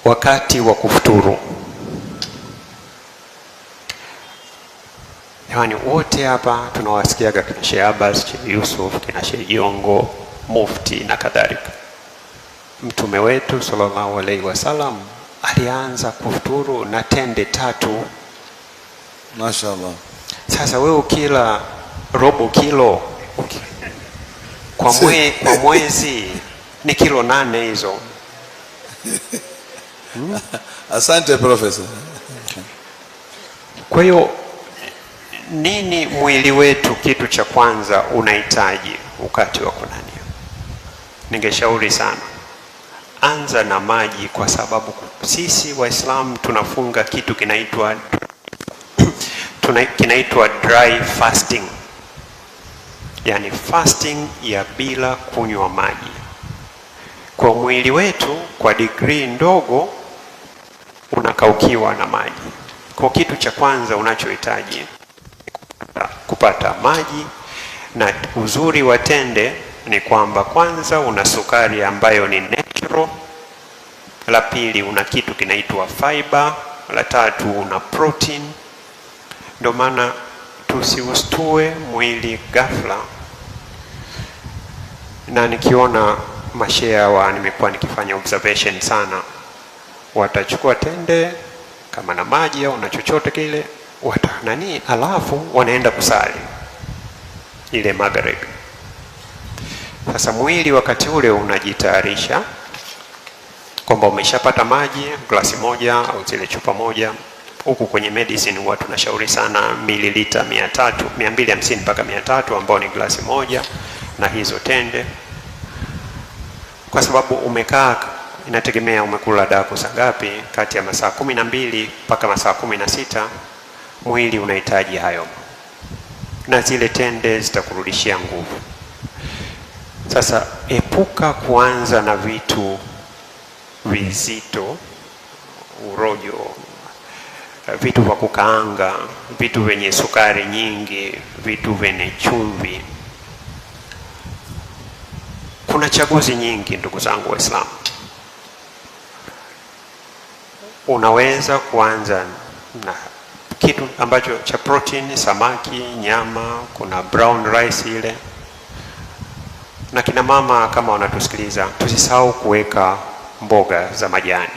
wakati wa kufuturu. Yaani wote hapa tunawasikiaga kina Sheikh Abbas, Sheikh Yusuf, kina Sheikh Yongo, Mufti na kadhalika. Mtume wetu sallallahu alaihi wasallam alianza kufuturu na tende 3. Mashaallah. Sasa wewe ukila robo kilo kwa mwezi ni kilo 8 hizo. Asante professor. Kwa hiyo nini mwili wetu kitu cha kwanza unahitaji wakati wa kunania? Ningeshauri sana anza na maji, kwa sababu sisi Waislamu tunafunga kitu kinaitwa dry fasting. Yani fasting ya bila kunywa maji. Kwa mwili wetu kwa degree ndogo unakaukiwa na maji. Kwa kitu cha kwanza unachohitaji kupata maji, na uzuri wa tende ni kwamba kwanza una sukari ambayo ni natural, la pili una kitu kinaitwa fiber, la tatu una protein. Ndio maana tusiustue mwili ghafla. Na nikiona mashea nimekuwa nikifanya observation sana, watachukua tende kama na maji au na chochote kile alafu wanaenda kusali ile maghrib. Sasa mwili wakati ule unajitayarisha kwamba umeshapata maji glasi moja au zile chupa moja. Huku kwenye medicine huwa tunashauri sana mililita 250 mpaka 300 ambao ni glasi moja na hizo tende, kwa sababu umekaa, inategemea umekula daku saa ngapi, kati ya masaa 12 mpaka masaa 16 mwili unahitaji hayo, na zile tende zitakurudishia nguvu. Sasa epuka kuanza na vitu vizito, urojo, vitu vya kukaanga, vitu vyenye sukari nyingi, vitu vyenye chumvi. Kuna chaguzi nyingi ndugu zangu Waislamu. Unaweza kuanza na kitu ambacho cha protein, samaki, nyama, kuna brown rice ile. Na kina mama kama wanatusikiliza, tusisahau kuweka mboga za majani.